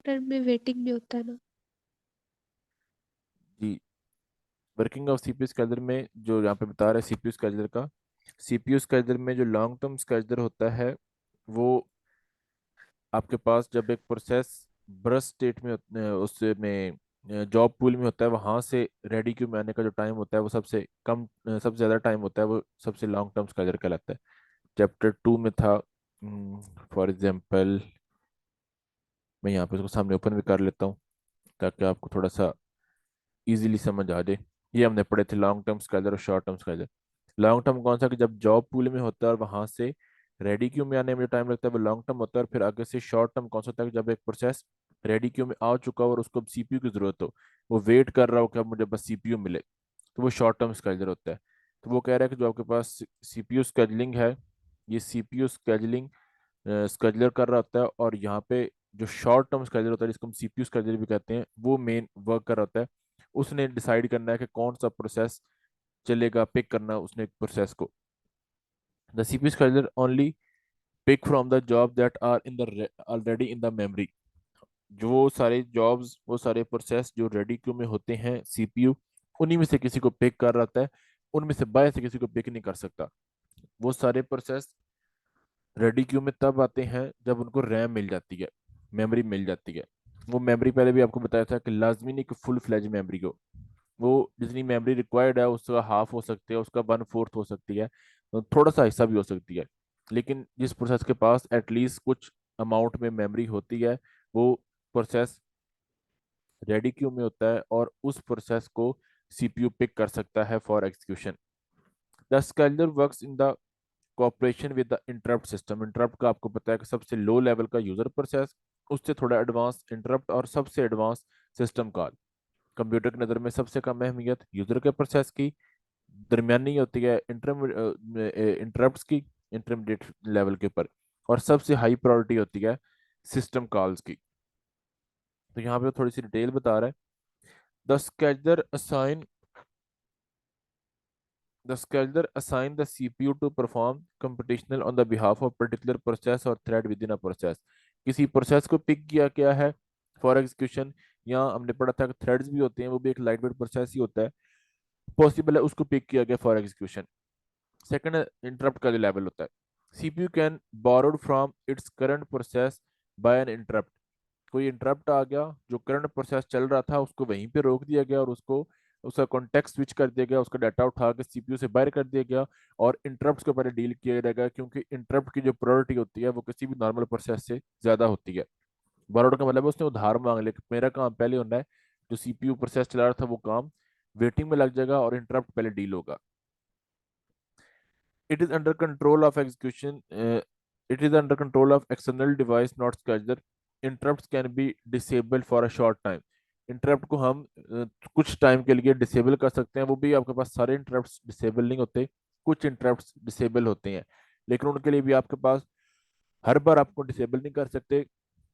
Term में waiting नहीं होता ना। जी, वर्किंग ऑफ सीपीयू स्केड्यूलर में जो यहाँ पे बता रहा है सीपीयू स्केड्यूलर का, सीपीयू स्केड्यूलर में जो लॉन्ग टर्म स्केड्यूलर होता है वो आपके पास जब एक प्रोसेस ब्रस्ट स्टेट में उसमें जॉब पूल में होता है, वहां से रेडी क्यू में आने का जो टाइम होता है वो सबसे कम सबसे ज्यादा टाइम होता है, वो सबसे लॉन्ग टर्म स्केड्यूलर कहलाता है। चैप्टर 2 में था, फॉर एग्जांपल मैं यहाँ पे उसको सामने ओपन भी कर लेता हूँ ताकि आपको थोड़ा सा इजीली समझ आ जाए। ये हमने पढ़े थे लॉन्ग टर्म स्केलर और short term scalar. Long term कौन सा, कि जब जॉब पूल में होता है और वहां से रेडी क्यू में आने में जो टाइम लगता है वो लॉन्ग टर्म होता है। और फिर आगे से शॉर्ट टर्म कौन सा होता है, कि जब एक प्रोसेस रेडी क्यू में आ चुका हो और उसको सीपीयू की जरूरत हो, वो वेट कर रहा हो कि अब मुझे बस सीपीयू मिले, तो वो शॉर्ट टर्म स्केजर होता है। तो वो कह रहा है कि जो आपके पास सीपीयू स्केजलिंग है, ये सीपीयू स्केजलिंग स्केजलर कर रहा होता है, और यहाँ पे जो शॉर्ट टर्म स्केजलर होता है जिसको हम सीपीयू स्केजलर भी कहते हैं, वो मेन वर्क कर रहा होता है। उसने डिसाइड करना है कि कौन सा प्रोसेस चलेगा, पिक करना उसने एक प्रोसेस को। The CPU scheduler only pick from the job that are in the already in the memory. जो वो सारे जॉब्स, वो सारे प्रोसेस जो रेडी क्यू में होते हैं सीपीयू, उन्हीं में से किसी को पिक कर रहा है, उनमें से बाहर से किसी को पिक नहीं कर सकता। वो सारे प्रोसेस रेडी क्यू में तब आते हैं जब उनको रैम मिल जाती है, मेमोरी मिल जाती है। वो मेमोरी पहले भी आपको बताया था कि लाजमी नहीं कि फुल फ्लैज मेमोरी हो, वो जितनी मेमोरी रिक्वायर्ड है उसका हाफ हो सकती है, उसका 1/4 हो सकती है, तो थोड़ा सा हिस्सा भी हो सकती है। लेकिन जिस प्रोसेस के पास एटलीस्ट कुछ अमाउंट में मेमोरी होती है, वो प्रोसेस रेडी क्यू में होता है और उस प्रोसेस को सीपीयू पिक कर सकता है for execution. The scheduler works in the cooperation with the interrupt system. Interrupt का आपको पता है कि सबसे लो लेवल का यूजर प्रोसेस, उससे थोड़ा एडवांस इंटरप्ट, और सबसे एडवांस सिस्टम कॉल। कंप्यूटर की नज़र में सबसे कम अहमियत यूजर के प्रोसेस की, दरमियानी होती है इंटरप्ट्स की, इंटरमीडिएट लेवल के ऊपर, और सबसे हाई प्रायोरिटी होती है सिस्टम कॉल्स की। तो यहाँ पे थोड़ी सी डिटेल बता रहा है। The scheduler assign The scheduler assign the CPU to perform computational on the behalf of particular process or thread within a process। किसी प्रोसेस को पिक किया गया है फॉर एग्जीक्यूशन। यहाँ हमने पढ़ा था कि थ्रेड्स भी होते हैं, वो भी एक लाइट वेट प्रोसेस ही होता है, पॉसिबल है उसको पिक किया गया फॉर एग्जीक्यूशन। सेकंड, इंटरप्ट का जो लेवल होता है, CPU can borrowed from its current process by an interrupt. कोई इंटरप्ट आ गया, जो करंट प्रोसेस चल रहा था उसको वहीं पे रोक दिया गया और उसको उसका कॉन्टेक्स्ट स्विच कर दिया गया, उसका डाटा उठा के सीपीयू से बाहर कर दिया गया, और इंटरप्ट्स के ऊपर डील किया जाएगा, क्योंकि इंटरप्ट की जो प्रायोरिटी होती है वो किसी भी नॉर्मल प्रोसेस से ज्यादा होती है। बोरोड का मतलब है उसने उधार मांग लिया कि मेरा काम पहले होना है, जो सीपीयू प्रोसेस चला रहा था वो काम वेटिंग में लग जाएगा और इंटरप्ट पहले डील होगा। It is under control of execution. It is under control of external device, not scheduler. Interrupts can be disabled for a short time. Interrupt को हम कुछ टाइम के लिए डिसेबल कर सकते हैं, वो भी आपके पास सारे इंटरप्ट्स डिसेबल नहीं होते, कुछ इंटरप्ट्स डिसेबल होते हैं, लेकिन उनके लिए भी आपके पास हर बार आपको डिसेबल नहीं कर सकते,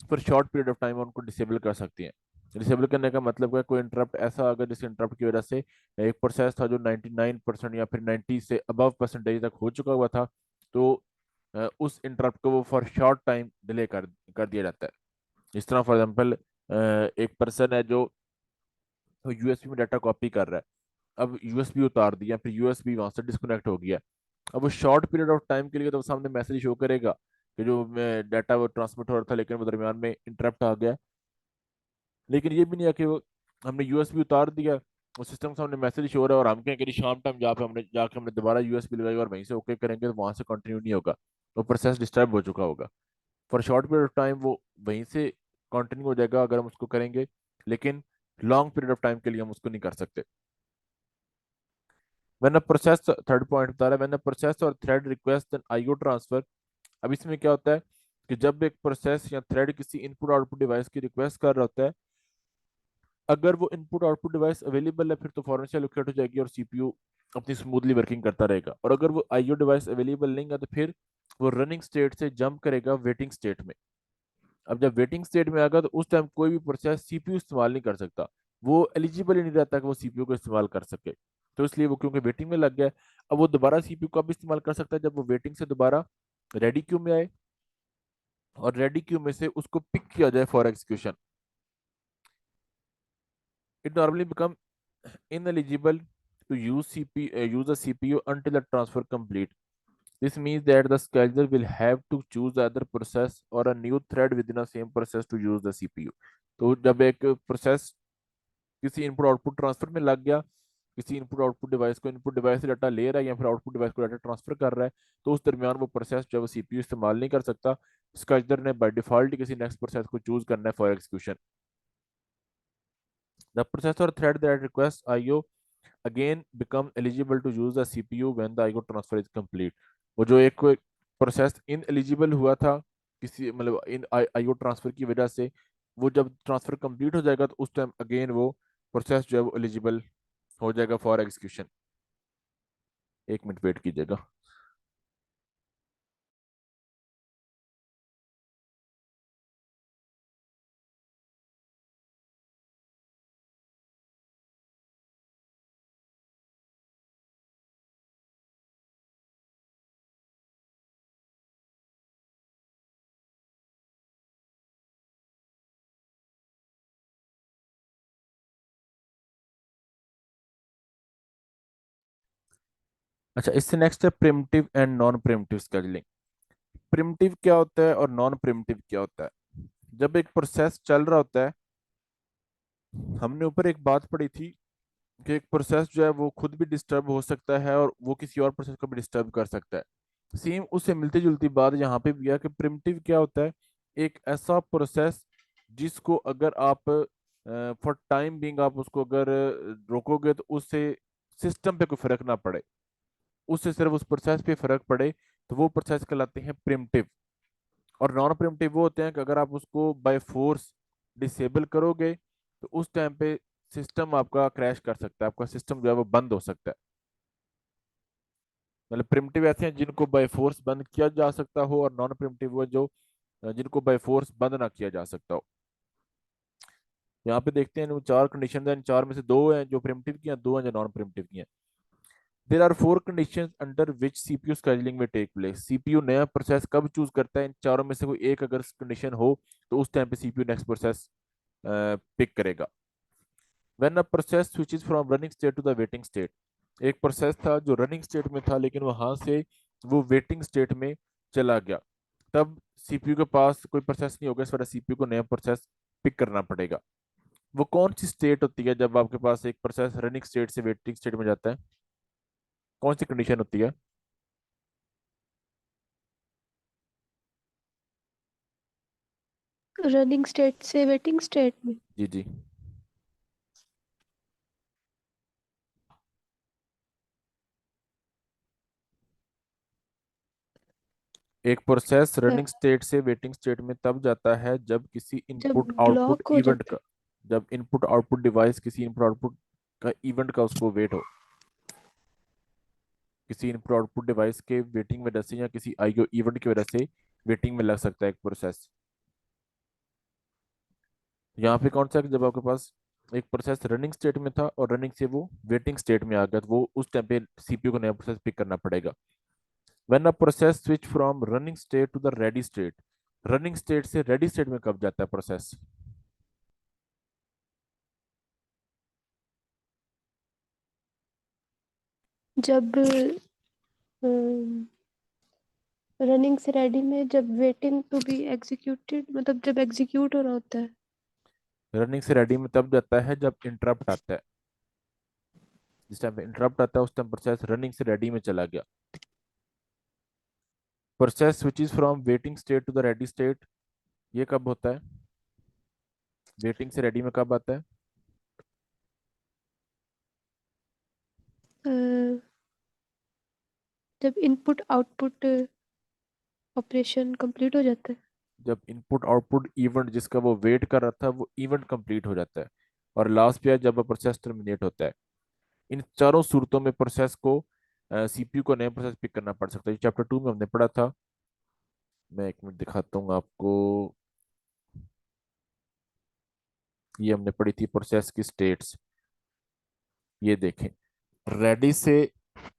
पर शॉर्ट पीरियड ऑफ टाइम उनको डिसेबल कर सकती हैं। डिसेबल करने का मतलब है कोई इंटरप्ट ऐसा अगर जिस इंटरप्ट की वजह से एक प्रोसेस था जो 99% या फिर 90 से अबव परसेंटेज तक हो चुका हुआ था, तो उस इंटरप्ट को वो फॉर शॉर्ट टाइम डिले कर दिया जाता है। इस तरह फॉर एग्जांपल एक पर्सन है जो यूएसबी में डाटा कॉपी कर रहा है, अब यूएसबी उतार दिया, फिर यूएसबी वहां से डिस्कनेक्ट हो गया। अब वो शॉर्ट पीरियड ऑफ टाइम के लिए तो वो सामने मैसेज शो करेगा कि जो डाटा वो ट्रांसमिट हो रहा था, लेकिन वो दरमियान में इंटरप्ट आ गया। लेकिन ये भी नहीं है कि वो हमने यूएसबी उतार दिया और सिस्टम के सामने मैसेज शो हो रहा है और हम कहें कि शाम टाइम जहाँ पे हमने दोबारा यूएसबी लगाई और वहीं से ओके करेंगे, तो वहां से कंटिन्यू नहीं होगा, वो प्रोसेस डिस्टर्ब हो चुका होगा। For short period of time वो वहीं से कंटिन्यू हो जाएगा अगर हम उसको करेंगे, लेकिन लॉन्ग पीरियड ऑफ टाइम के लिए हम उसको नहीं कर सकते। When a process, third point बता रहा है, व्हेन अ प्रोसेस और thread request an IO transfer. अब इसमें क्या होता है कि जब एक प्रोसेस या थ्रेड किसी इनपुट आउटपुट डिवाइस की रिक्वेस्ट कर रहा होता है, अगर वो इनपुट आउटपुट डिवाइस अवेलेबल है फिर तो फौरन से एलोकेट हो जाएगी और सीपीयू अपनी स्मूथली वर्किंग करता रहेगा। और अगर वो आईओ डिवाइस अवेलेबल नहीं है तो फिर वो रनिंग स्टेट से जंप करेगा वेटिंग स्टेट में। अब जब वेटिंग स्टेट में आएगा तो उस टाइम कोई भी प्रोसेस सीपीयू इस्तेमाल नहीं कर सकता, वो एलिजिबल ही नहीं रहता कि वो सीपीयू को इस्तेमाल कर सके। तो इसलिए वो क्योंकि वेटिंग में लग गया है, अब वो दोबारा सीपीयू का भी इस्तेमाल कर सकता है जब वो वेटिंग से दोबारा रेडी क्यू में आए और रेडी क्यू में से उसको पिक किया जाए for execution. It normally become ineligible to use the CPU until the transfer complete. This means that the scheduler will have to choose either process or a new thread within the same process to use the CPU. तो जब एक process किसी input output transfer में लग गया, किसी input output device को input device से डाटा ले रहा है या फिर आउटपुट डिवाइस को डाटा ट्रांसफर कर रहा है, तो उस दरमियान वो प्रोसेस जो है वो सीपीयू इस्तेमाल नहीं कर सकता। स्केड्यूलर ने बाय डिफॉल्ट किसी नेक्स्ट प्रोसेस को चूज करना है फॉर एग्जीक्यूशन। द प्रोसेस और thread that request IO again become eligible to use the CPU when the IO transfer is complete। वो जो एक प्रोसेस इन एलिजिबल हुआ था किसी मतलब इन IO ट्रांसफर की वजह से, वो जब ट्रांसफर कंप्लीट हो जाएगा तो उस टाइम अगेन वो प्रोसेस जो है वो एलिजिबल हो जाएगा फॉर एग्जीक्यूशन। एक मिनट वेट कीजिएगा। अच्छा, इससे नेक्स्ट है primitive and non primitive scheduling. Primitive क्या होता है और नॉन प्रिमिटिव क्या होता है? जब एक प्रोसेस चल रहा होता है, हमने ऊपर एक बात पढ़ी थी कि एक प्रोसेस जो है वो खुद भी डिस्टर्ब हो सकता है और वो किसी और प्रोसेस को भी डिस्टर्ब कर सकता है। सेम उससे मिलती जुलती बात यहाँ पे भी है कि प्रिमिटिव क्या होता है? एक ऐसा प्रोसेस जिसको अगर आप फॉर टाइम बीइंग आप उसको अगर रोकोगे तो उससे सिस्टम पे कोई फर्क ना पड़े, उससे सिर्फ उस प्रोसेस पे फर्क पड़े, तो वो प्रोसेस कहलाते हैं प्रिमिटिव। और नॉन प्रिमिटिव वो होते हैं कि अगर आप उसको बाय फोर्स डिसेबल करोगे तो उस टाइम पे सिस्टम आपका क्रैश कर सकता है, आपका सिस्टम जो है वो बंद हो सकता है। मतलब प्रिमिटिव ऐसे हैं जिनको बाय फोर्स बंद किया जा सकता हो, और नॉन प्रिमिटिव वो जो जिनको बाय फोर्स बंद ना किया जा सकता हो। यहाँ पे देखते हैं वो चार कंडीशन हैं, इन चार में से दो हैं जो प्रिमिटिव की हैं, दो हैं जो नॉन प्रिमिटिव की हैं। There are four condition under which CPU scheduling में टेक प्लेस। सीपीयू नया प्रोसेस कब चूज करता है? इन चारों में से कोई एक अगर कंडीशन हो तो उस टाइम पे सीपीयू नेक्स्ट प्रोसेस पिक करेगा। When a process switches from running state to the waiting state. एक प्रोसेस था जो रनिंग स्टेट में था लेकिन वहां से वो वेटिंग स्टेट में चला गया, तब सीपीयू के पास कोई प्रोसेस नहीं होगा, इस वजह सीपीयू को नया प्रोसेस पिक करना पड़ेगा। वो कौन सी स्टेट होती है जब आपके पास एक प्रोसेस रनिंग स्टेट से वेटिंग स्टेट में जाता है? कौन सी कंडीशन होती है? रनिंग स्टेट से वेटिंग स्टेट में। जी जी। एक प्रोसेस अ, रनिंग स्टेट से वेटिंग स्टेट में तब जाता है जब किसी जब इनपुट आउटपुट ब्लॉक हो इवेंट जाता का, जब इनपुट आउटपुट डिवाइस किसी इनपुट आउटपुट का इवेंट का उसको वेट हो। किसी इनपुट आउटपुट डिवाइस के वेटिंग वजह से या किसी आईओ इवेंट की वजह से वेटिंग में लग सकता है एक प्रोसेस। यहाँ पे कौन सा है कि जब आपके पास एक प्रोसेस रनिंग स्टेट में था और रनिंग से वो वेटिंग स्टेट में आ गया, तो वो उस टाइम पे सीपीयू को नया प्रोसेस पिक करना पड़ेगा। When a process switch from running state to the ready state. Running state से रेडी स्टेट में कब जाता है प्रोसेस? है। जब रनिंग से रेडी में, जब वेटिंग टू बी एग्जीक्यूटेड, मतलब जब एग्जीक्यूट हो रहा होता है। रनिंग से रेडी में तब जाता है जब इंटरप्ट आता है। जिस टाइम पे इंटरप्ट आता है उस टाइम प्रोसेस रनिंग से रेडी में चला गया। Process switches from waiting state to the ready state, ये कब होता है? वेटिंग से रेडी में कब आता है? अ, जब इनपुट आउटपुट ऑपरेशन कंप्लीट हो जाता है। जब इनपुट आउटपुट इवेंट जिसका वो वेट कर रहा था वो इवेंट कंप्लीट हो जाता है। और लास्ट पे है जब प्रोसेस टर्मिनेट होता है। इन चारों सूरतों में प्रोसेस को सीपीयू को नया प्रोसेस पिक करना पड़ सकता है। चैप्टर 2 में हमने पढ़ा था। मैं एक मिनट दिखाता हूँ आपको। ये हमने पढ़ी थी प्रोसेस की स्टेट्स। ये देखें, रेडी से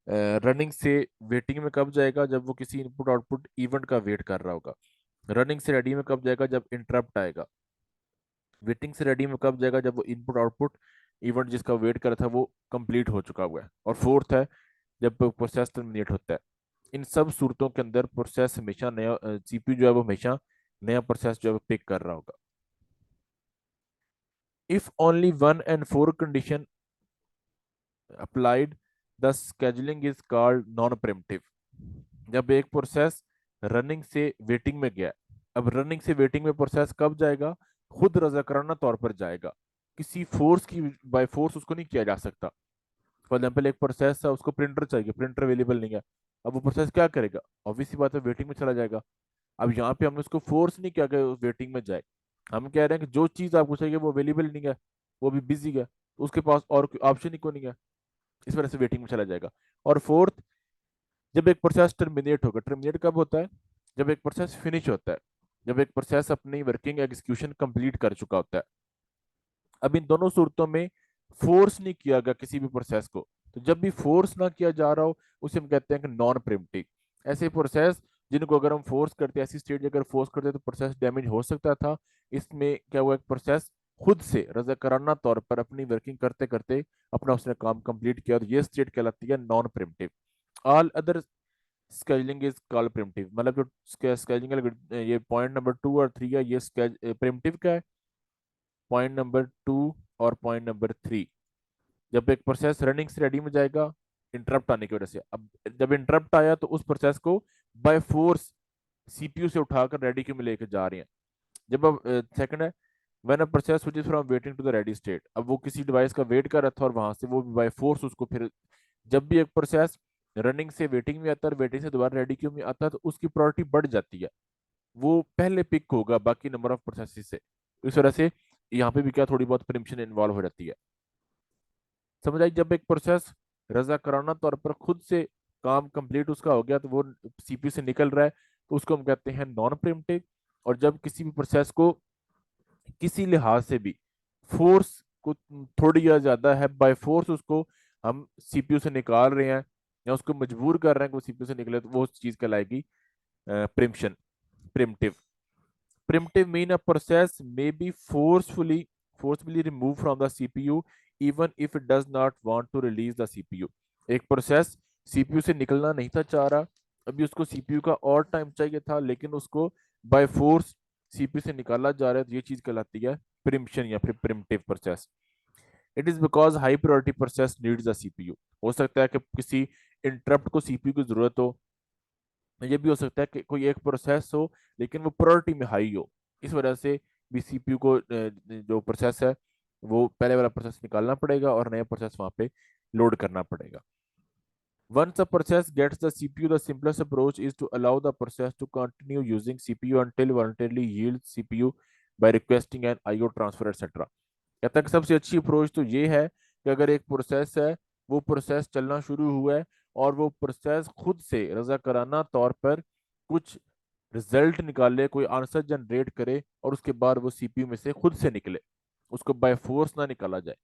रनिंग से वेटिंग में कब जाएगा? जब वो किसी इनपुट आउटपुट इवेंट का वेट कर रहा होगा। रनिंग से रेडी में कब जाएगा? जब इंटरप्ट आएगा। वेटिंग से रेडी में कब जाएगा? जब वो इनपुट आउटपुट इवेंट जिसका वेट कर रहा था वो कंप्लीट हो चुका हुआ है। और फोर्थ है जब प्रोसेस टर्मिनेट होता है। इन सब सूरतों के अंदर प्रोसेस हमेशा नया, सीपीयू जो है वो हमेशा नया प्रोसेस जो है पिक कर रहा होगा। If only one and four condition applied, the scheduling is called non preemptive. जब एक प्रोसेस रनिंग से वेटिंग में गया, अब रनिंग से वेटिंग में प्रोसेस कब जाएगा? खुद रजाकाराना तौर पर जाएगा, किसी फोर्स की, बाय फोर्स उसको नहीं किया जा सकता। फॉर एग्जाम्पल एक प्रोसेस है, उसको प्रिंटर चाहिए, प्रिंटर अवेलेबल नहीं है, अब वो प्रोसेस क्या करेगा? ऑब्वियस सी बात है, वेटिंग में चला जाएगा। अब यहाँ पे हमने उसको फोर्स नहीं किया कि वेटिंग में जाए, हम कह रहे हैं कि जो चीज आपको चाहिए वो अवेलेबल नहीं है, वो भी बिजी है, तो उसके पास और ऑप्शन ही कोई नहीं है, इस वजह से वेटिंग में चला जाएगा। और फोर्थ, जब एक प्रोसेस टर्मिनेट होगा, टर्मिनेट कब होता है? जब एक प्रोसेस फिनिश होता है, जब एक प्रोसेस अपनी वर्किंग एग्जीक्यूशन कंप्लीट कर चुका होता है। अब इन दोनों सूरतों में फोर्स नहीं किया गया किसी भी प्रोसेस को, तो जब भी फोर्स ना किया जा रहा हो उसे हम कहते हैं कि नॉन प्रिम्प्टिव। ऐसे प्रोसेस जिनको अगर हम फोर्स करते, ऐसी स्टेट अगर फोर्स करते तो प्रोसेस डैमेज हो सकता था। इसमें क्या हुआ, एक प्रोसेस खुद से रजाकाराना तौर पर अपनी वर्किंग करते करते अपना उसने काम कंप्लीट किया, तो ये स्टेट कहलाती है non preemptive. All other scheduling is called preemptive. मतलब जो स्केलिंग, ये पॉइंट नंबर 2 और 3 है, ये प्रिमिटिव का है। पॉइंट नंबर 2 और पॉइंट नंबर 3, जब एक प्रोसेस रनिंग से रेडी में जाएगा इंटरप्ट आने की वजह से, अब जब इंटरप्ट आया तो उस प्रोसेस को बाय फोर्स सीपीयू से उठाकर रेडी क्यू में लेकर जा रहे हैं। जब अब सेकंड है, when a process switches from waiting to the ready state, अब वो किसी डिवाइस का वेट कर रहा था और वहां से वो बाय फोर्स उसको फिर, जब भी एक प्रोसेस रनिंग से वेटिंग में आता है, वेटिंग से दोबारा रेडी क्यू में आता है, तो उसकी प्रायोरिटी बढ़ जाती है, वो पहले पिक होगा बाकी नंबर ऑफ प्रोसेस से। इस वजह से यहाँ पे भी क्या, थोड़ी बहुत प्रिम्पशन इन्वॉल्व हो जाती है। समझ आई? जब एक प्रोसेस रजाकाराना तौर पर खुद से काम कंप्लीट उसका हो गया, तो वो सीपीयू से निकल रहा है, तो उसको हम कहते हैं नॉन प्रिम्प्टिव। और जब किसी भी प्रोसेस को किसी लिहाज से भी फोर्स को थोड़ी या ज्यादा है, बाय फोर्स उसको हम सीपीयू से निकाल रहे हैं या उसको मजबूर कर रहे हैं कि वो सीपीयू से निकले, तो वो उस चीज कहलाएगी preemption, प्रिम्प्टिव। Primitive mean a process may be forcefully removed from the CPU even if it does not want to release the CPU। एक प्रोसेस सीपीयू से निकलना नहीं था चाह रहा, अभी उसको सीपीयू का और टाइम चाहिए था, लेकिन उसको बाय फोर्स सीपीयू से निकाला जा रहा है, तो ये चीज कहलाती है प्रिम्पशन या फिर primitive process. It is because high priority process needs the CPU. हो सकता है कि किसी इंटरप्ट को सीपीयू की जरूरत हो, ये भी हो सकता है कि कोई एक प्रोसेस हो लेकिन वो प्रायोरिटी में हाई हो, इस वजह से भी सीपीयू को जो प्रोसेस है वो पहले वाला प्रोसेस निकालना पड़ेगा और नया प्रोसेस वहां पे लोड करना पड़ेगा। Once a process gets the CPU, the simplest approach is to allow the process to continue using CPU until voluntarily yields CPU by requesting an IO transfer etc। कहता है कि सबसे अच्छी अप्रोच तो ये है कि अगर एक प्रोसेस है, वो प्रोसेस चलना शुरू हुआ है और वो प्रोसेस खुद से रजाकाराना तौर पर कुछ रिजल्ट निकाले, कोई आंसर जनरेट करे और उसके बाद वो सीपीयू में से खुद से निकले, उसको बाय फोर्स ना निकाला जाए।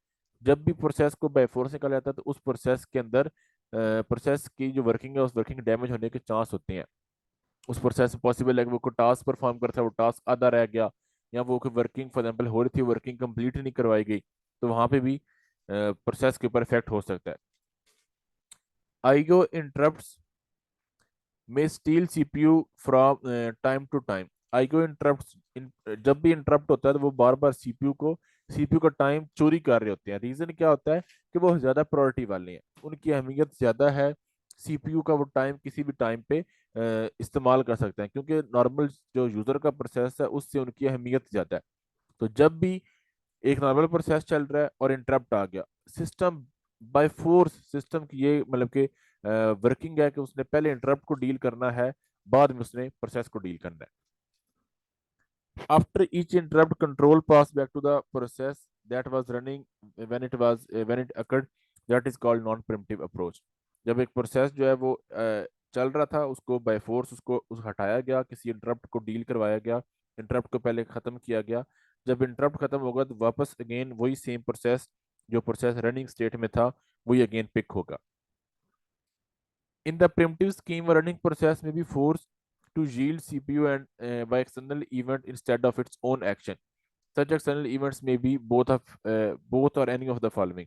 जब भी प्रोसेस को बाय फोर्स निकाला जाता है तो उस प्रोसेस के अंदर प्रोसेस की जो वर्किंग है उस वर्किंग डैमेज होने के चांस होते हैं। उस प्रोसेस में पॉसिबल है कि वो कोई टास्क परफॉर्म करता है, वो टास्क आधा रह गया, या वो कोई वर्किंग फॉर एग्जाम्पल हो रही थी, वर्किंग कंप्लीट नहीं करवाई गई, तो वहां पे भी प्रोसेस के ऊपर इफेक्ट हो सकता है। आईओ इंटरप्ट्स में steal CPU from time to time. IO interrupts, जब भी इंटरप्ट होता है तो वो बार बार सीपीयू का टाइम चोरी कर रहे होते हैं। रीजन क्या होता है कि वो ज्यादा प्रायोरिटी वाले हैं, उनकी अहमियत ज्यादा है, सीपीयू का वो टाइम किसी भी टाइम पे इस्तेमाल कर सकते हैं, क्योंकि नॉर्मल जो यूजर का प्रोसेस है उससे उनकी अहमियत ज्यादा है। तो जब भी एक नॉर्मल प्रोसेस चल रहा है और इंटरप्ट आ गया, सिस्टम बाय फोर्स, सिस्टम की ये मतलब कि वर्किंग है कि उसने पहले इंटरप्ट को डील करना है, बाद में उसने प्रोसेस को डील करना है। After each interrupt control pass back to the process that was running when it occurred, that is called non preemptive approach. जब एक प्रोसेस जो है वो चल रहा था, उसको बाय फोर्स उस हटाया गया, किसी इंटरप्ट को डील करवाया गया, इंटरप्ट को पहले खत्म किया गया। जब इंटरप्ट खत्म होगा तो वापस अगेन वही सेम प्रोसेस, जो प्रोसेस रनिंग स्टेट में था, वही अगेन पिक होगा। In the primitive scheme, a running process may be forced to yield CPU and by external event instead of its own action। Such external events में B both और any of the following.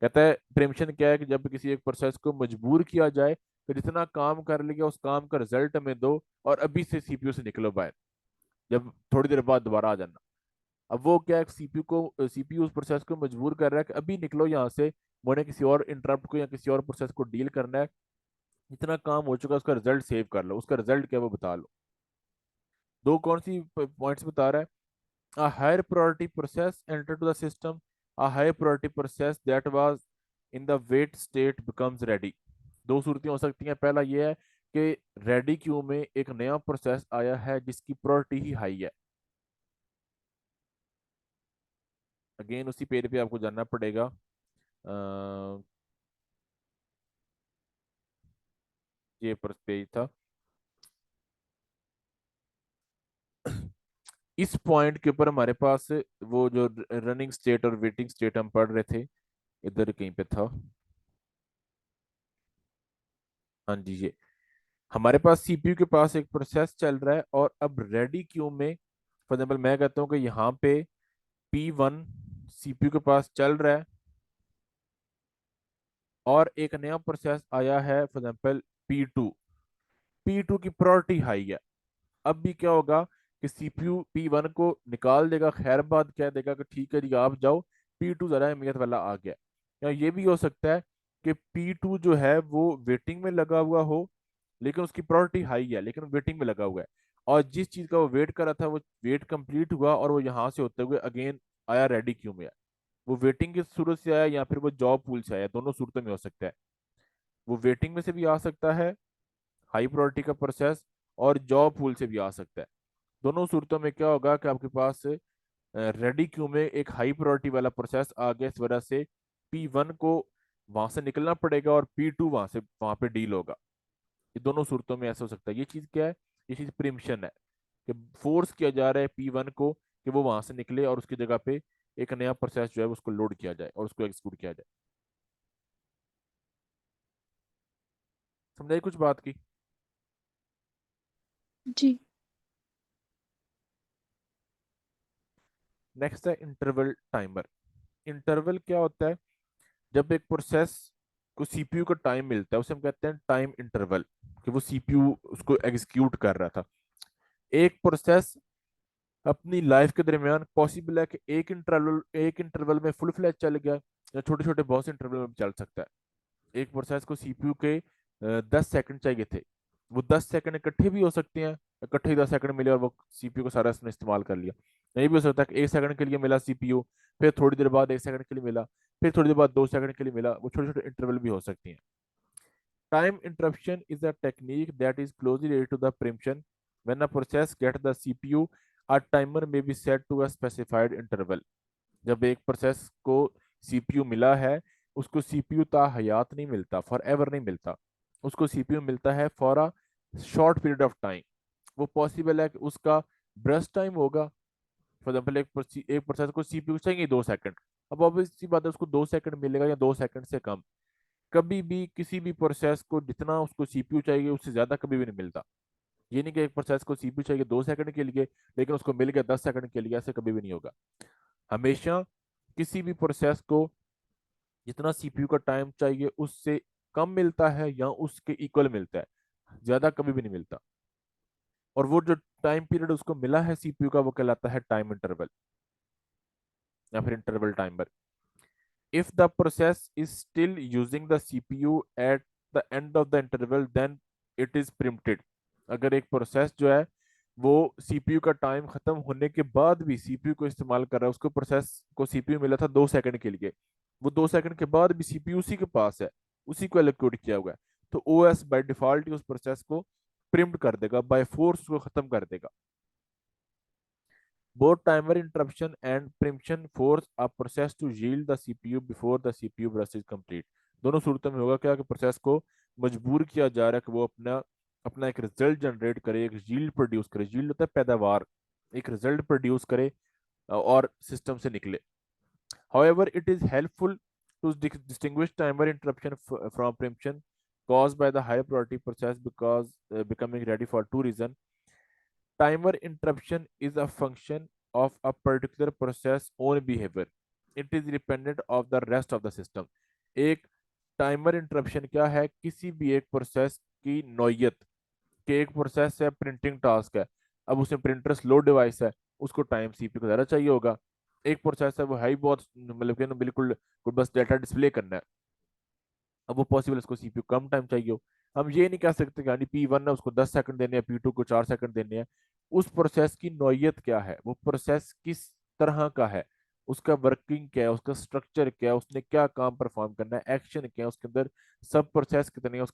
कहता है प्रेम्पशन क्या है कि जब किसी एक प्रोसेस को मजबूर किया जाए कि जितना काम कर लिया उस काम का रिजल्ट हमें दो, और अभी से सीपीयू से निकलो बाहर, जब थोड़ी देर बाद दोबारा आ जाना। अब वो क्या है, सीपीयू उस प्रोसेस को मजबूर कर रहा है कि अभी निकलो यहाँ से, मैंने किसी और इंटरप्ट को या किसी और प्रोसेस को डील करना है, जितना काम हो चुका है उसका रिजल्ट सेव कर लो, उसका रिजल्ट क्या है वो बता लो। दो कौन सी पॉइंट्स बता रहा है? A higher priority process entered to the system. A high priority process that was in the wait state becomes ready. दो सूरतें हो सकती हैं। पहला ये है कि रेडी क्यू में एक नया प्रोसेस आया है जिसकी प्रायोरिटी ही हाई है। अगेन उसी पेज पे आपको जानना पड़ेगा। ये पेज था। इस पॉइंट के ऊपर हमारे पास वो जो रनिंग स्टेट और वेटिंग स्टेट हम पढ़ रहे थे, इधर कहीं पे था। हाँ जी, ये हमारे पास सीपीयू के पास एक प्रोसेस चल रहा है और अब रेडी क्यू में, फॉर एग्जाम्पल मैं कहता हूँ कि यहाँ पे P1 सीपीयू के पास चल रहा है और एक नया प्रोसेस आया है फॉर एग्जाम्पल P2 की प्रायोरिटी हाई है। अब भी क्या होगा कि सीपीयू P1 को निकाल देगा, खैर बाद कह देगा कि ठीक है जी आप जाओ, P2 जरा अहमियत वाला आ गया। या ये भी हो सकता है कि P2 जो है वो वेटिंग में लगा हुआ हो, लेकिन उसकी प्रायोरिटी हाई है लेकिन वेटिंग में लगा हुआ है, और जिस चीज का वो वेट कर रहा था वो वेट कंप्लीट हुआ और वो यहाँ से होते हुए अगेन आया रेडी क्यू में। वो वेटिंग की सूरत से आया या फिर वो जॉब पूल से आया, दोनों सूरतों में हो सकता है। वो वेटिंग में से भी आ सकता है, हाई प्रायोरिटी का प्रोसेस, और जॉब पूल से भी आ सकता है। दोनों सूरतों में क्या होगा कि आपके पास रेडी क्यू में एक हाई प्रायोरिटी वाला प्रोसेस आ गया, इस वजह से P1 को वहां से निकलना पड़ेगा और P2 वहां पे डील होगा। ये दोनों सूरतों में ऐसा हो सकता है। ये चीज क्या है? ये चीज प्रिम्पशन है कि फोर्स किया जा रहा है P1 को कि वो वहां से निकले और उसकी जगह पे एक नया प्रोसेस जो है उसको लोड किया जाए और उसको एग्जीक्यूट किया जाए। समझाई कुछ बात की? जी। नेक्स्ट है इंटरवल टाइमर। इंटरवल क्या होता है? जब एक प्रोसेस को सीपीयू को टाइम मिलता है उसे हम कहते हैं टाइम इंटरवल, कि वो सीपीयू उसको एग्जीक्यूट कर रहा था। एक प्रोसेस अपनी लाइफ के दरमियान पॉसिबल है कि एक इंटरवल में फुल फ्लैज चल गया, या छोटे छोटे बहुत से इंटरवल में भी चल सकता है। एक प्रोसेस को सीपीयू के 10 सेकंड चाहिए थे, वो 10 सेकंड इकट्ठे भी हो सकते हैं, इकट्ठे ही 10 सेकंड मिले और वो सीपीयू को सारा उसने इस्तेमाल कर लिया। नहीं भी हो सकता है कि 1 सेकंड के लिए मिला सीपीयू, फिर थोड़ी देर बाद 1 सेकंड के लिए मिला, फिर थोड़ी देर बाद 2 सेकंड के लिए मिला, वो छोटे छोटे इंटरवल भी हो सकती हैं। Time interruption is a technique that is closely related to the preemption. When a process gets the CPU, a timer may be set to a specified interval. जब एक प्रोसेस को सीपीयू मिला है, उसको सीपीयू ता हयात नहीं मिलता, फॉर एवर नहीं मिलता, उसको सीपीयू मिलता है for a short period of time. वो पॉसिबल है कि उसका ब्रस्ट टाइम होगा। फॉर एग्जाम्पल एक प्रोसेस को सीपीयू चाहिए 2 सेकंड, अब ऑब्वियस सी बात है उसको 2 सेकंड मिलेगा या 2 सेकंड से कम। कभी भी किसी भी प्रोसेस को जितना उसको सीपीयू चाहिए उससे ज्यादा कभी भी नहीं मिलता। ये नहीं कि एक प्रोसेस को सीपीयू चाहिए 2 सेकंड के लिए लेकिन उसको मिल गया 10 सेकंड के लिए, ऐसे कभी भी नहीं होगा। हमेशा किसी भी प्रोसेस को जितना सीपीयू का टाइम चाहिए उससे कम मिलता है या उसके इक्वल मिलता है, ज्यादा कभी भी नहीं मिलता। और वो जो टाइम पीरियड उसको मिला है सीपीयू का वो कहलाता है टाइम इंटरवल या फिर interval timer. If the process is still using the CPU at the end of the interval, then it is preempted. अगर एक प्रोसेस जो है वो सीपीयू का टाइम खत्म होने के बाद भी सीपीयू को इस्तेमाल कर रहा है, उसको प्रोसेस को सीपीयू मिला था 2 सेकंड के लिए, वो 2 सेकंड के बाद भी सीपीयू उसी के पास है, उसी को एलोकेट किया हुआ है, तो ओएस बाय डिफॉल्ट ही उस प्रोसेस को प्रिम्प्ट कर देगा, बाय फोर्स को खत्म कर देगा। Both timer interruption and preemption force a process to yield the CPU before the CPU burst is complete. दोनों सूरतों में होगा क्या कि प्रोसेस को मजबूर किया जा रहा है कि वो अपना अपना एक रिजल्ट जनरेट करे, एक यील्ड प्रोड्यूस करे। यील्ड होता है पैदावार, एक रिजल्ट प्रोड्यूस करे और सिस्टम से निकले। However, it is helpful to distinguish timer interruption from preemption caused by the high priority process because becoming ready for two reasons. Timer interruption is a function of a particular process own behavior. It is dependent of the rest of the system. एक timer interruption क्या है? किसी भी एक process की नौयत कि एक process है, प्रिंटिंग टास्क है, अब उसमें प्रिंटर स्लो डिवाइस है, उसको टाइम सीपीयू को ज़्यादा चाहिए होगा। एक प्रोसेस है वो है ही बहुत, मतलब कि ना बिल्कुल कोई बस डेटा डिस्प्ले करना है, अब वो पॉसिबल उसको सीपीयू कम टाइम चाहिए हो। हम ये नहीं कह सकते कि हाँ P1 है उसको 10 सेकंड देने हैं, P2 को 4 सेकंड देने हैं। उस प्रोसेस की नौयत क्या है, वो प्रोसेस किस तरह का है, उसका वर्किंग क्या है, उसका स्ट्रक्चर क्या है, उसने क्या काम परफॉर्म करना है, एक्शन क्या है उसके अंदर, सब प्रोसेस कितने हैं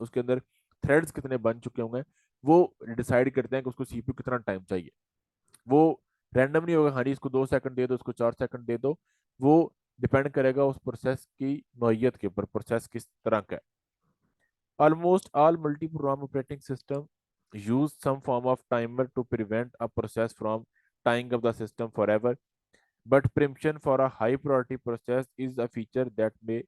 उसके अंदर थ्रेड्स कितने बन चुके होंगे, वो डिसाइड करते हैं कि उसको सीपीयू कितना टाइम चाहिए। वो रैंडम नहीं होगा, हाँ जी इसको 2 सेकंड दे दो, इसको 4 सेकंड दे दो। वो डिपेंड करेगा उस प्रोसेस की नौयत के ऊपर, प्रोसेस किस तरह का है। Almost all multi program operating system use some form of timer to prevent a process from tying up the system forever, but preemption for a high priority process is a feature that may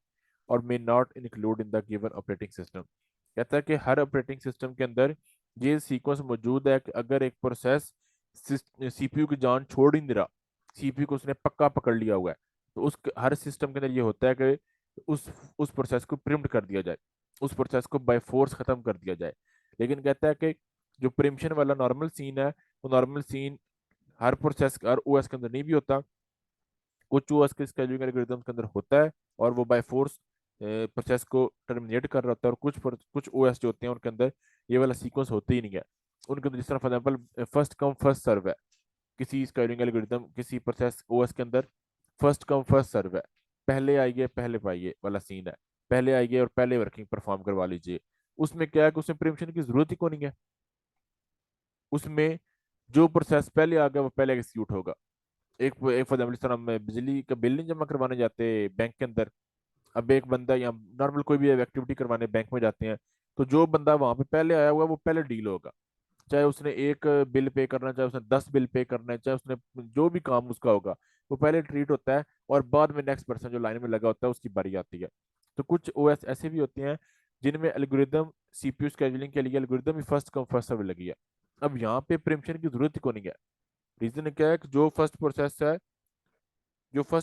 or may not include in the given operating system। कहता है कि हर operating system के अंदर ये sequence मौजूद है कि अगर एक प्रोसेस सीपीयू की जान छोड़ ही नहीं रहा, सीपीयू को उसने पक्का पकड़ लिया हुआ है, तो उस हर सिस्टम के अंदर ये होता है कि उस उस प्रोसेस को प्रिम्प्ट कर दिया जाए, उस प्रोसेस को बाय फोर्स खत्म कर दिया जाए। लेकिन कहता है कि जो प्रिम्पशन वाला नॉर्मल सीन है, वो नॉर्मल सीन हर प्रोसेस हर ओएस के अंदर नहीं भी होता। कुछ ओएस के स्केड्यूलिंग एल्गोरिथम के अंदर होता है और वो बाय फोर्स प्रोसेस को टर्मिनेट कर रहा होता है, और कुछ ओएस जो होते हैं उनके अंदर ये वाला सीक्वेंस होते ही नहीं है। उनके अंदर जिस तरह for example first come first serve है, किसी स्केड्यूलिंग एल्गोरिथम किसी प्रोसेस ओएस के अंदर फर्स्ट कम फर्स्ट सर्व है, पहले आइए पहले पाइए वाला सीन है, पहले आइए और पहले वर्किंग परफॉर्म करवा लीजिए। उसमें क्या है कि उसमें प्रिम्पशन की जरूरत ही को नहीं है। उसमें जो प्रोसेस पहले आ गया वो पहले एग्जीक्यूट होगा। एक एक फॉर एग्जाम्पल, इस तरह हम बिजली का बिल नहीं जमा करवाने जाते बैंक के अंदर, अब एक बंदा या नॉर्मल कोई भी एक्टिविटी करवाने बैंक में जाते हैं, तो जो बंदा वहां पे पहले आया हुआ है वो पहले डील होगा। चाहे उसने एक बिल पे करना, चाहे उसने 10 बिल पे करना है, चाहे उसने जो भी काम उसका होगा, वो पहले ट्रीट होता है और बाद में नेक्स्ट पर्सन जो लाइन में लगा होता है उसकी बारी आती है। तो कुछ ओएस ऐसे भी होते हैं जिनमें एल्गोरिदम सीपीयू शेड्यूलिंग के लिए एल्गोरिदम ही फर्स्ट कम फर्स्ट सर्व लगी है। अब यहाँ पे प्रिम्पशन की जरूरत ही को नहीं है। रीजन क्या है कि जो फर्स्ट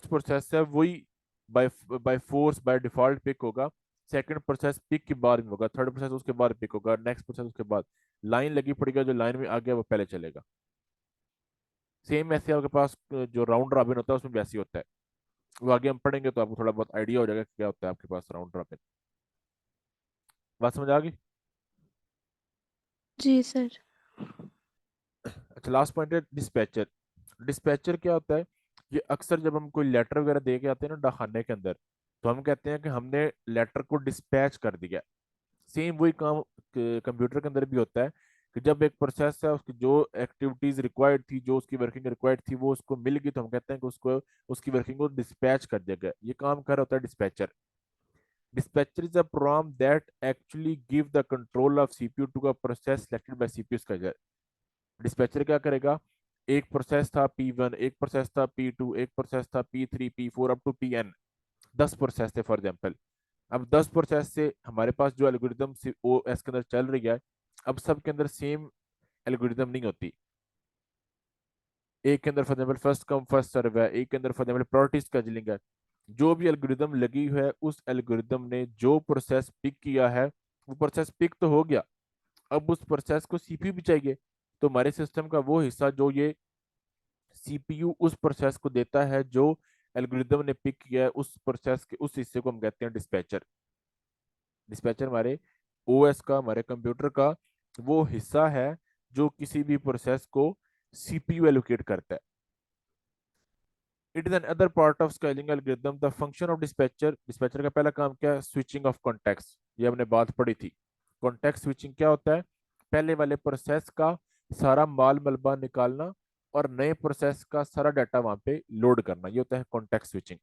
प्रोसेस है वही by by force by default pick होगा। सेकंड प्रोसेस पिक के बाद में होगा, थर्ड प्रोसेस उसके बाद पिक होगा, नेक्स्ट प्रोसेस उसके बाद। लाइन लगी पड़ेगा, जो लाइन में आ गया वो पहले चलेगा। सेम ऐसे आपके पास जो राउंड रॉबिन होता है उसमें भी ऐसे ही होता है। वो आगे हम पढ़ेंगे तो आपको थोड़ा बहुत आइडिया हो जाएगा कि क्या होता है आपके पास राउंड रॉबिन। बात समझ आ गई? जी सर। अच्छा, लास्ट पॉइंट है डिस्पैचर। डिस्पैचर क्या होता है? ये अक्सर जब हम कोई लेटर वगैरह दे के आते हैं ना डाकखाने के अंदर, तो हम कहते हैं कि हमने लेटर को डिस्पैच कर दिया। सेम वही काम कंप्यूटर के अंदर भी होता है कि जब एक प्रोसेस है उसकी जो एक्टिविटीज रिक्वायर्ड थी, जो उसकी वर्किंग रिक्वायर्ड थी, वो उसको मिल गई, तो हम कहते हैं कि उसको उसकी वर्किंग को डिस्पैच कर दिया गया। ये काम कर रहा होता है dispatcher. Dispatcher is a program that actually give the control of CPU to a process selected by CPU scheduler. Dispatcher क्या करेगा? एक प्रोसेस था P1, एक प्रोसेस था P2, एक प्रोसेस था P3 P4 up to Pn, 10 process थे for example. अब 10 प्रोसेस से हमारे पास जो एल्गोरिदम ओ एस के अंदर चल रही है, अब सब के अंदर सेम एल्गोरिदम नहीं होती। एक के अंदर for example first come first serve है, एक के अंदर फॉर एग्जाम्पल प्रायोरिटी शेड्यूलिंग है। जो भी एल्गोरिदम लगी है उस एल्गोरिदम ने जो प्रोसेस पिक किया है वो प्रोसेस पिक तो हो गया, अब उस प्रोसेस को सीपीयू भी चाहिए। तो हमारे सिस्टम का वो हिस्सा जो ये सीपीयू उस प्रोसेस को देता है जो एल्गोरिदम ने पिक किया है, उस प्रोसेस के उस हिस्से को हम कहते हैं डिस्पैचर। डिस्पैचर हमारे ओएस का, हमारे कंप्यूटर का वो हिस्सा है जो किसी भी प्रोसेस को सीपीयू एलोकेट करता है। It is an other part of scaling algorithm the function of dispatcher. Dispatcher का पहला काम क्या है? Switching off context. ये हमने बात पढ़ी थी। कॉन्टेक्स्ट स्विचिंग क्या होता है? पहले वाले प्रोसेस का सारा माल मलबा निकालना और नए प्रोसेस का सारा डाटा वहां पे लोड करना, ये होता है context switching.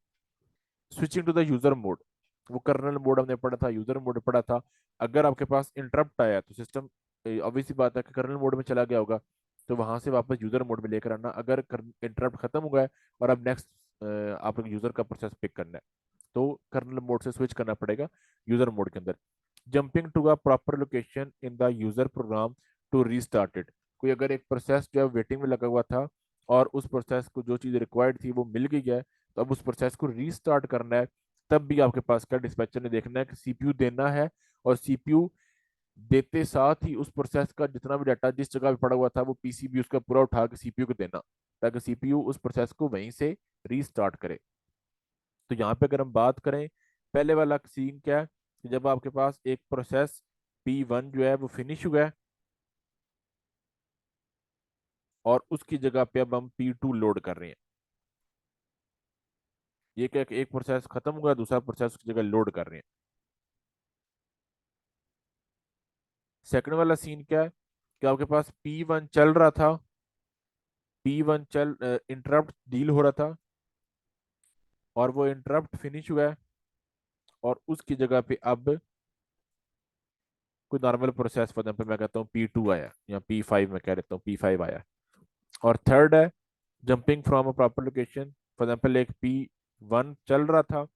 Switching to the user mode, वो कर्नल मोड हमने पढ़ा था, यूजर मोड पढ़ा था। अगर आपके पास इंटरप्ट आया तो सिस्टम ऑब्वियसली बात है कि कर्नल मोड में चला गया होगा, तो वहां से वापस यूजर मोड में लेकर आना। अगर इंटरप्ट खत्म हो गया है और अब नेक्स्ट आप यूजर का प्रोसेस पिक करना है, तो कर्नल मोड से स्विच करना पड़ेगा यूजर मोड के अंदर। Jumping to a proper location in the user program to restart it. कोई अगर एक प्रोसेस जो है वेटिंग में लगा हुआ था, और उस प्रोसेस को जो चीज़ रिक्वायर्ड थी वो मिल गई है, तो अब उस प्रोसेस को रीस्टार्ट करना है, तब भी आपके पास क्या डिस्पैचर ने देखना है कि सीपीयू देना है, और सीपीयू देते साथ ही उस प्रोसेस का जितना भी डाटा जिस जगह पे पड़ा हुआ था वो पीसीबी उसका पूरा उठा के सीपीयू को देना, ताकि सीपीयू उस प्रोसेस को वहीं से रीस्टार्ट करे। तो यहाँ पे अगर हम बात करें, पहले वाला सीन क्या है कि जब आपके पास एक प्रोसेस P1 जो है वो फिनिश हुआ है, और उसकी जगह पे अब हम P2 लोड कर रहे हैं। ये क्या कि एक प्रोसेस खत्म हुआ, दूसरा प्रोसेस उसकी जगह लोड कर रहे हैं। सेकंड वाला सीन क्या है कि आपके पास P1 चल रहा था, P1 चल इंटरप्ट डील हो रहा था, और वो इंटरप्ट फिनिश हुआ है, और उसकी जगह पे अब कोई नॉर्मल प्रोसेस, फॉर एग्जाम्पल मैं कहता हूँ P2 आया, या P5 मैं कह देता हूँ P5 आया। और थर्ड है jumping from a proper location, for example एक P1 चल रहा था,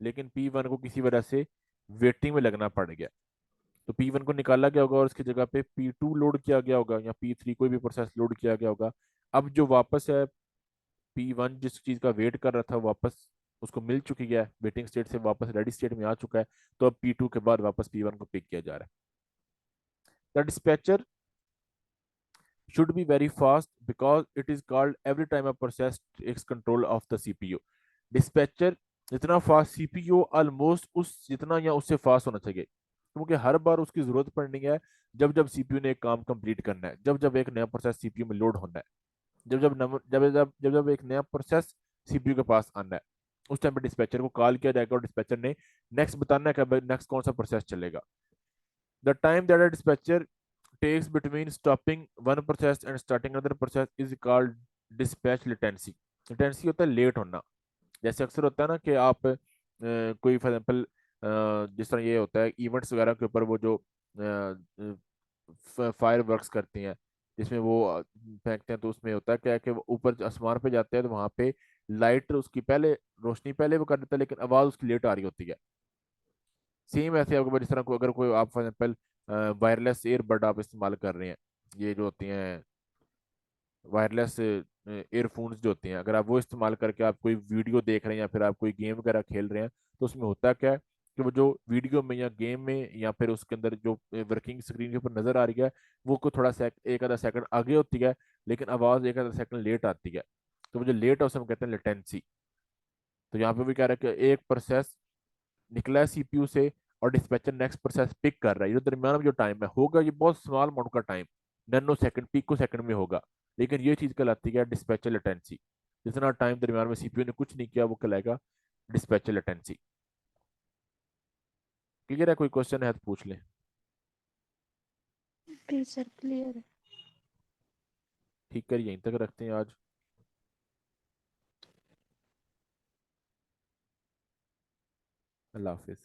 लेकिन P1 को किसी वजह से वेटिंग में लगना पड़ गया, तो P1 को निकाला गया होगा और उसकी जगह पे P2 लोड किया गया होगा, या P3 कोई भी प्रोसेस लोड किया गया होगा। अब जो वापस है P1 जिस चीज का वेट कर रहा था वापस उसको मिल चुकी है, वेटिंग स्टेट से वापस रेडी स्टेट में आ चुका है, तो अब P2 के बाद वापस P1 को पिक किया जा रहा है। The dispatcher should be very fast because it is called every time a process takes control of the CPU. Dispatcher जितना फास्ट, सीपीयू ऑलमोस्ट उस जितना या उससे फास्ट होना चाहिए, क्योंकि हर बार उसकी जरूरत पड़नी है जब जब सीपीयू ने एक काम कंप्लीट करना है, जब जब एक नया प्रोसेस सीपीयू में लोड होना है, जब जब एक नया प्रोसेस सीपीयू के पास आना है, उस टाइम पे डिस्पैचर को कॉल किया जाएगा, और डिस्पैचर ने नेक्स्ट बताना है कि नेक्स्ट कौन सा प्रोसेस चलेगा। The time that a dispatcher takes between stopping one process and starting another process is called dispatch latency. latency होता है लेट होना। जैसे अक्सर होता है ना कि आप कोई फॉर एग्जाम्पल जिस तरह ये होता है इवेंट्स वगैरह के ऊपर वो जो फायर वर्क्स करती हैं, जिसमें वो फेंकते हैं, तो उसमें होता है क्या है कि वो ऊपर आसमान पे जाते हैं, तो वहां पे लाइट उसकी पहले रोशनी पहले वो कर देता है, लेकिन आवाज उसकी लेट आ रही होती है। सेम ऐसे आपको जिस तरह को अगर कोई आप फॉर एग्जाम्पल वायरलेस ईयरबड आप इस्तेमाल कर रहे हैं, ये जो होती हैं वायरलेस ईयरफोन्स जो होते हैं, अगर आप वो इस्तेमाल करके आप कोई वीडियो देख रहे हैं या फिर आप कोई गेम वगैरह खेल रहे हैं, तो उसमें होता क्या है कि वो जो वीडियो में या गेम में या फिर उसके अंदर जो वर्किंग स्क्रीन के ऊपर नजर आ रही है, वो को थोड़ा एक आधा सेकंड आगे होती है, लेकिन आवाज एक आधा सेकंड लेट आती है, तो वो जो लेट है उसे हम कहते हैं लेटेंसी। तो यहाँ पे भी कह रहा है कि एक प्रोसेस निकला है सीपीयू से, और डिस्पैचर नेक्स्ट प्रोसेस पिक कर रहा है, ये जो दरमियान में जो टाइम है होगा ये बहुत स्मॉल अमाउंट का time, nanosecond picosecond में होगा, लेकिन ये चीज कहलाती है डिस्पैचर लेटेंसी। जितना टाइम दरमियान में सीपीयू ने कुछ नहीं किया वो कहलाएगा डिस्पैचर लेटेंसी। क्लियर है? कोई क्वेश्चन है तो पूछ लें। प्लीज सर, क्लियर है। ठीक है, यहीं तक रखते हैं आज। अल्लाह हाफिज।